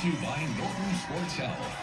to you by Norton Sports Health.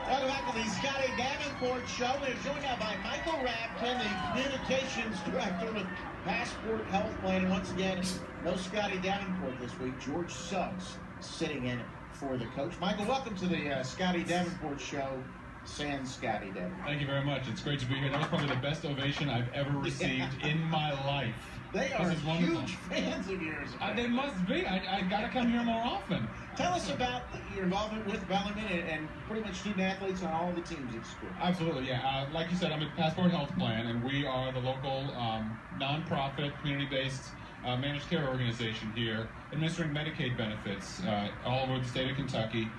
Welcome back to the Suggs Davenport Show. We're joined now by Michael Rapkin, the Communications Director with Passport Health Plan. And once again, no Suggs Davenport this week. George Suggs sitting in for the coach. Michael, welcome to the Suggs Davenport Show. Sans Suggs Davenport. Thank you very much. It's great to be here. That was probably the best ovation I've ever received in my life. They are huge fans of yours. They must be. I got to come here more often. Tell us about your involvement with Bellarmine and pretty much student athletes on all the teams at school. Absolutely, yeah. Like you said, I'm at Passport Health Plan, and we are the local nonprofit, community-based managed care organization here, administering Medicaid benefits all over the state of Kentucky.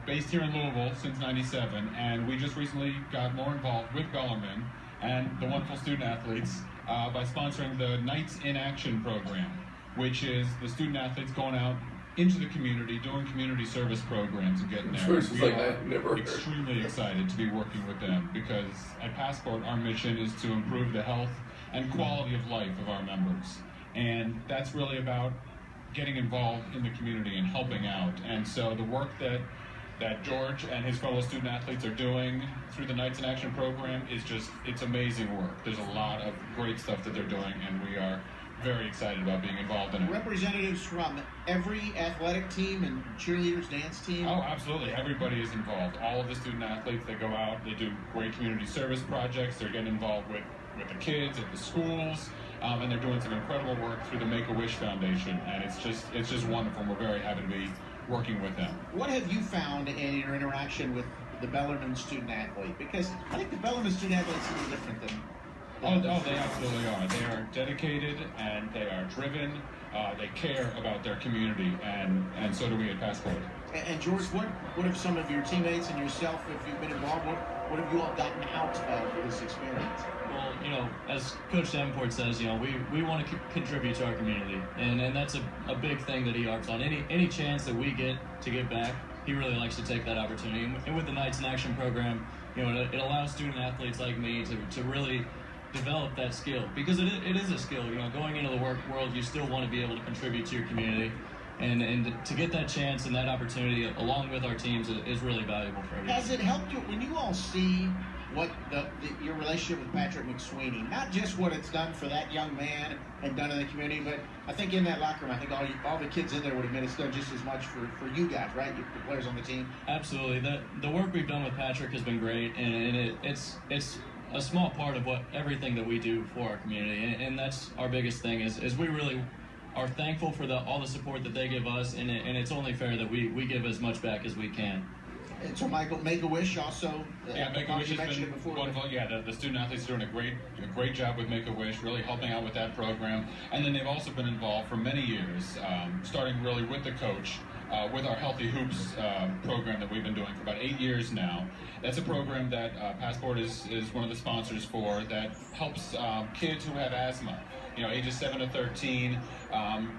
Based here in Louisville since '97, and we just recently got more involved with Bellarmine and the wonderful student athletes by sponsoring the Knights in Action program, which is the student athletes going out into the community, doing community service programs and getting there. We are extremely excited to be working with them because at Passport, our mission is to improve the health and quality of life of our members. And that's really about getting involved in the community and helping out. And so the work that George and his fellow student athletes are doing through the Knights in Action program is it's amazing work. There's a lot of great stuff that they're doing, and we are very excited about being involved in it. Representatives from every athletic team and cheerleaders, dance team? Oh, absolutely. Everybody is involved. All of the student athletes, they go out, they do great community service projects, they're getting involved with the kids at the schools, and they're doing some incredible work through the Make-A-Wish Foundation, and it's just wonderful. We're very happy to be working with them. What have you found in your interaction with the Bellarmine student athlete? Because I think the Bellarmine student athlete is a little different than they absolutely are. They are dedicated and they are driven. They care about their community, and so do we at Passport. And George, what have some of your teammates and yourself, if you've been involved, what have you all gotten out of this experience? Well, as Coach Davenport says, we want to contribute to our community, and that's a big thing that he harps on. Any chance that we get to give back, he really likes to take that opportunity. And with the Knights in Action program, it allows student athletes like me to really develop that skill, because it is a skill. Going into the work world, you still want to be able to contribute to your community, and to get that chance and that opportunity along with our teams is really valuable for everyone. Has it helped you when you all see what your relationship with Patrick McSweeney, not just what it's done for that young man and done in the community, but I think in that locker room, I think all the kids in there would admit it's done just as much for you guys, right? The players on the team. Absolutely. The work we've done with Patrick has been great, and it's a small part of everything that we do for our community, and that's our biggest thing is we really are thankful for all the support that they give us, and it's only fair that we give as much back as we can. And so, Michael, Make-A-Wish also. Make-A-Wish has been wonderful. Yeah, the student athletes are doing a great job with Make-A-Wish, really helping out with that program. And then they've also been involved for many years, starting really with the coach, with our Healthy Hoops program that we've been doing for about 8 years now. That's a program that Passport is one of the sponsors for, that helps kids who have asthma. Ages 7 to 13,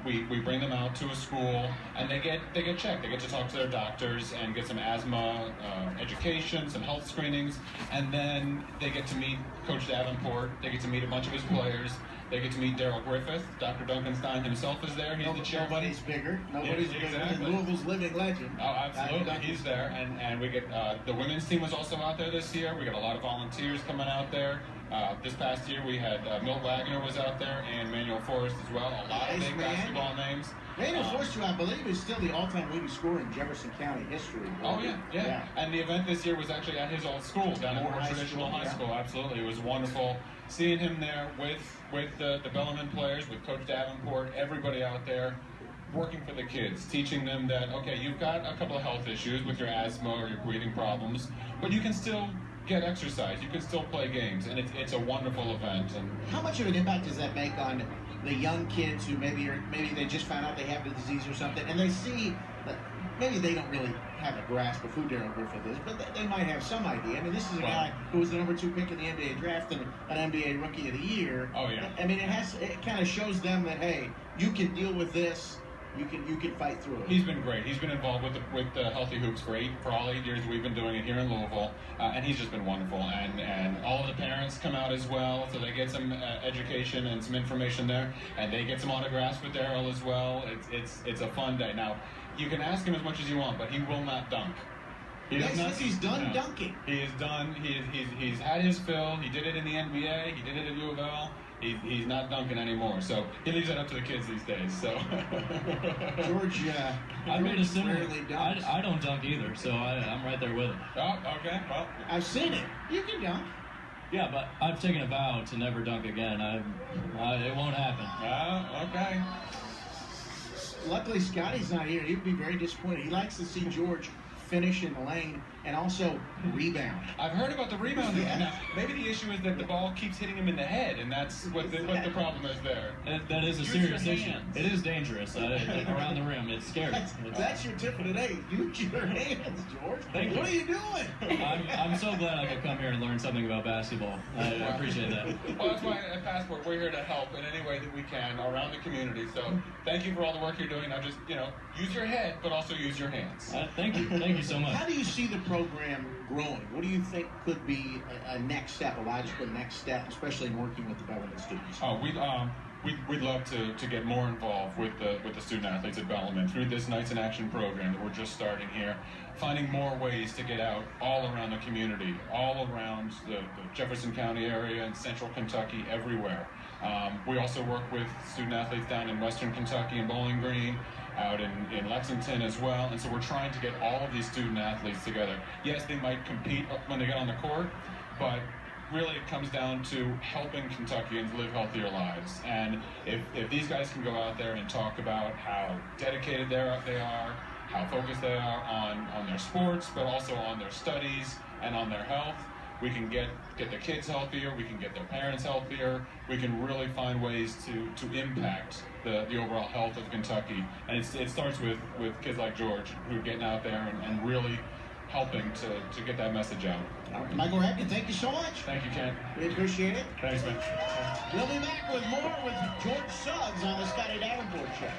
we bring them out to a school, and they get checked. They get to talk to their doctors and get some asthma education, some health screenings, and then they get to meet Coach Davenport. They get to meet a bunch of his players. They get to meet Daryl Griffith. Dr. Duncanstein himself is there. He's the chair. Nobody's bigger. Nobody's bigger than Louisville's living legend. Oh, absolutely. He's there. And we get the women's team was also out there this year. We got a lot of volunteers coming out there. This past year we had Milt Wagner was out there and Manuel Forrest as well. A lot of big basketball names. Manuel Forrest, I believe, is still the all-time leading scorer in Jefferson County history. Oh, yeah. And the event this year was actually at his old school, down at Moore Traditional High School. Absolutely. It was wonderful seeing him there with the Bellarmine players, with Coach Davenport, everybody out there working for the kids, teaching them that, okay, you've got a couple of health issues with your asthma or your breathing problems, but you can still get exercise, you can still play games, and it's a wonderful event. And how much of an impact does that make on the young kids who maybe they just found out they have the disease or something, and they see that maybe they don't really have a grasp of who Daryl Griffith is, but they might have some idea. I mean, this is a guy who was the #2 pick in the NBA draft and an NBA Rookie of the Year. Oh, yeah. I mean, it kind of shows them that, hey, you can deal with this. You can fight through it. He's been great. He's been involved with the Healthy Hoops for all 8 years we've been doing it here in Louisville, and he's just been wonderful. And all of the parents come out as well, so they get some education and some information there, and they get some autographs with Daryl as well. It's a fun day. Now, You can ask him as much as you want, but he will not dunk. He He says he's done dunking. He is done. He's had his fill. He did it in the NBA. He did it at U of L. He's not dunking anymore. So he leaves that up to the kids these days. So George, I made a similar. rarely dunks. I don't dunk either, so I'm right there with it. Oh, okay. Well, I've seen it. You can dunk. Yeah, but I've taken a vow to never dunk again. It won't happen. okay. Luckily, Scotty's not here. He'd be very disappointed. He likes to see George finish in the lane and also rebound. I've heard about the rebounding. Yeah. Now, maybe the issue is that the ball keeps hitting him in the head, and that's what the problem is there. That is a Use serious your issue. hands. It is dangerous around the rim. It's scary. That's your tip for today. Use your hands, George. Thank you. What are you doing? I'm so glad I could come here and learn something about basketball. I appreciate that. Well, that's why at Passport we're here to help in any way that we can around the community. So thank you for all the work you're doing. Now just use your head, but also use your hands. Thank you so much. How do you see the program growing? What do you think could be a next step, a logical next step, especially in working with the Bellarmine students? Oh, we'd love to get more involved with the student athletes at Bellarmine through this Nights in Action program that we're just starting here, finding more ways to get out all around the community, all around the Jefferson County area and Central Kentucky, everywhere. We also work with student athletes down in Western Kentucky and Bowling Green, out in Lexington as well, and so we're trying to get all of these student athletes together. Yes, they might compete when they get on the court, but really it comes down to helping Kentuckians live healthier lives. And if these guys can go out there and talk about how dedicated they are, how focused they are on their sports, but also on their studies and on their health, we can get the kids healthier, we can get their parents healthier, we can really find ways to impact the overall health of Kentucky. And it starts with kids like George, who are getting out there and really helping to get that message out. Michael Rapkin, thank you so much. Thank you, Ken. We appreciate it. Thanks, man. We'll be back with more with George Suggs on the Scotty Davenport Show.